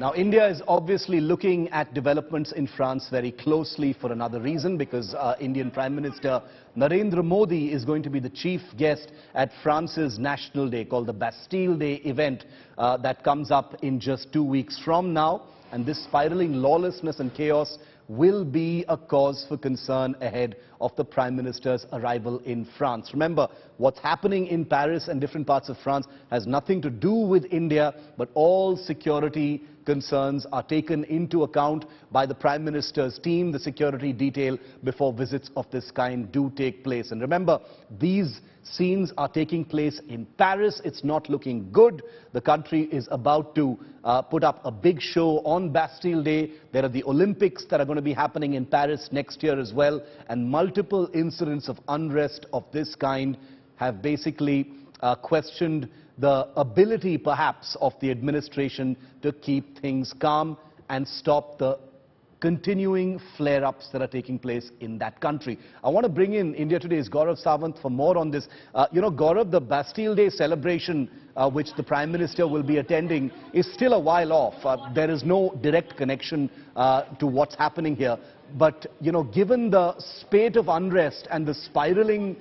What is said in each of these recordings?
Now, India is obviously looking at developments in France very closely for another reason, because Indian Prime Minister Narendra Modi is going to be the chief guest at France's National Day, called the Bastille Day event, that comes up in just 2 weeks from now. And this spiraling lawlessness and chaos will be a cause for concern ahead of the Prime Minister's arrival in France. Remember, what's happening in Paris and different parts of France has nothing to do with India, but all security concerns are taken into account by the Prime Minister's team, the security detail, before visits of this kind do take place. And remember, these scenes are taking place in Paris. It's not looking good. The country is about to put up a big show on Bastille Day. There are the Olympics that are going to be happening in Paris next year as well, and multiple incidents of unrest of this kind have basically questioned the ability perhaps of the administration to keep things calm and stop the continuing flare-ups that are taking place in that country. I want to bring in India Today's Gaurav Sawant for more on this. Gaurav, the Bastille Day celebration which the Prime Minister will be attending is still a while off. There is no direct connection to what's happening here. But, given the spate of unrest and the spiraling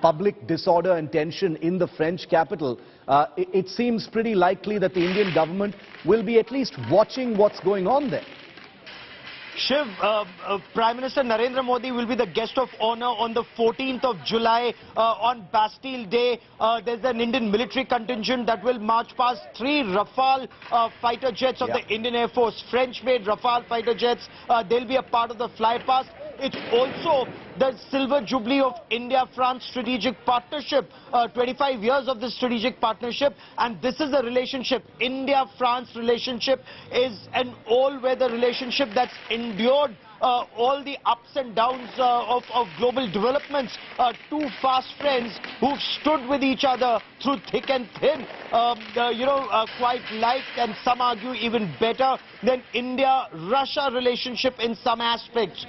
public disorder and tension in the French capital, it seems pretty likely that the Indian government will be at least watching what's going on there. Shiv, Prime Minister Narendra Modi will be the guest of honor on the 14th of July on Bastille Day. There's an Indian military contingent that will march past 3 Rafale fighter jets of the Indian Air Force, French-made Rafale fighter jets. They'll be a part of the flypast. It's also the silver jubilee of India-France strategic partnership, 25 years of this strategic partnership, and this is a relationship. India-France relationship is an all-weather relationship that's endured all the ups and downs of global developments. Two fast friends who've stood with each other through thick and thin, quite like, and some argue even better than India-Russia relationship in some aspects.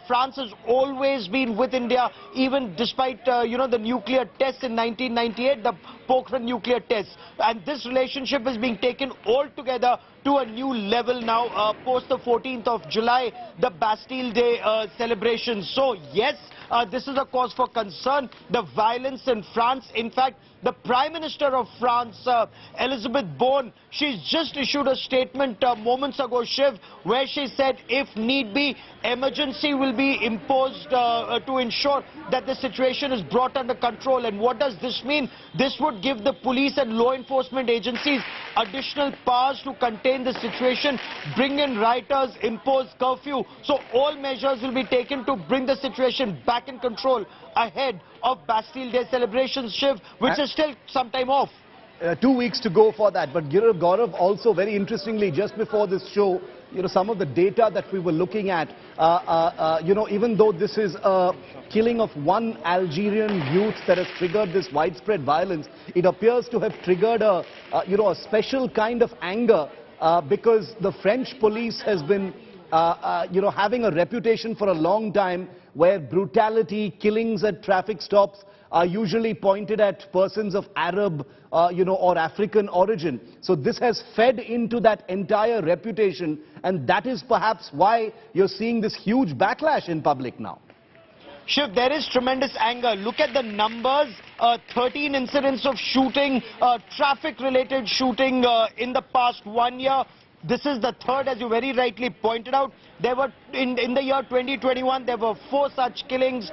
France has always been with India, even despite, the nuclear tests in 1998, the Pokhran nuclear tests. And this relationship is being taken altogether to a new level now, post the 14th of July, the Bastille Day celebration. So, yes, this is a cause for concern. The violence in France, in fact, the Prime Minister of France, Elizabeth Borne, she's just issued a statement moments ago, Shiv, where she said, if need be, emergency will be imposed to ensure that the situation is brought under control. And what does this mean? This would give the police and law enforcement agencies additional powers to contain the situation, bring in rioters, impose curfew. So all measures will be taken to bring the situation back in control ahead of Bastille Day celebrations, Shiv, which is still some time off. 2 weeks to go for that. But Gaurav, also very interestingly, just before this show, some of the data that we were looking at, even though this is a killing of one Algerian youth that has triggered this widespread violence, it appears to have triggered a special kind of anger because the French police has been, having a reputation for a long time where brutality, killings at traffic stops are usually pointed at persons of Arab, or African origin. So this has fed into that entire reputation, and that is perhaps why you're seeing this huge backlash in public now. Shiv, there is tremendous anger. Look at the numbers. 13 incidents of shooting, traffic-related shooting in the past 1 year. This is the third, as you very rightly pointed out. There were, in the year 2021, there were 4 such killings.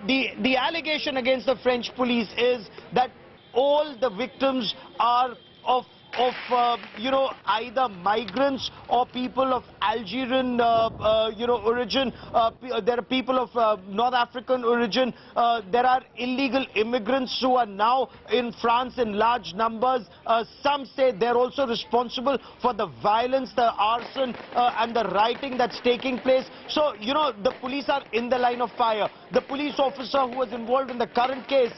The allegation against the French police is that all the victims are of either migrants or people of Algerian, origin. There are people of North African origin. There are illegal immigrants who are now in France in large numbers. Some say they're also responsible for the violence, the arson, and the rioting that's taking place. So, the police are in the line of fire. The police officer who was involved in the current case,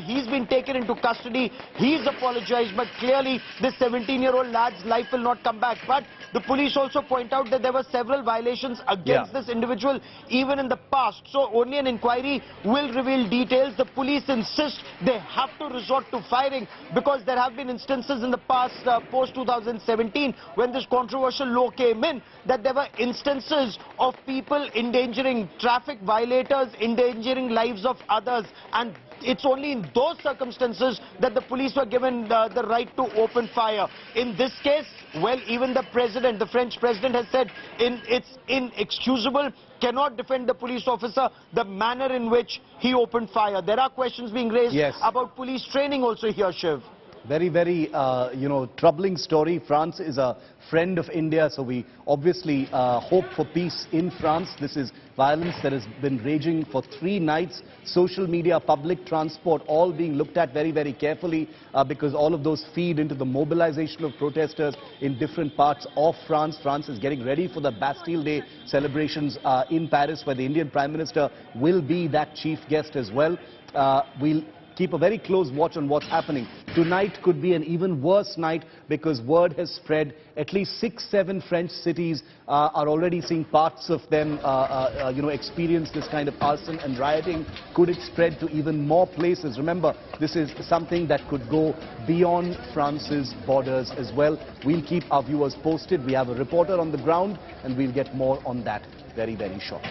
he's been taken into custody. He's apologized, but clearly this 17-year-old lad's life will not come back. But the police also point out that there were several violations against this individual even in the past. So only an inquiry will reveal details. The police insist they have to resort to firing because there have been instances in the past, post-2017, when this controversial law came in, that there were instances of people endangering traffic violators, endangering lives of others, and it's only in those circumstances that the police were given the right to open fire. In this case, well, even the president, the French president, has said it's inexcusable, cannot defend the police officer, the manner in which he opened fire. There are questions being raised about police training also here, Shiv. Very, very, troubling story. France is a friend of India, so we obviously hope for peace in France. This is violence that has been raging for 3 nights. Social media, public transport, all being looked at very, very carefully because all of those feed into the mobilization of protesters in different parts of France. France is getting ready for the Bastille Day celebrations in Paris, where the Indian Prime Minister will be that chief guest as well. We'll keep a very close watch on what's happening. Tonight could be an even worse night because word has spread. At least 6-7 French cities are already seeing parts of them, experience this kind of arson and rioting. Could it spread to even more places? Remember, this is something that could go beyond France's borders as well. We'll keep our viewers posted. We have a reporter on the ground and we'll get more on that very, very shortly.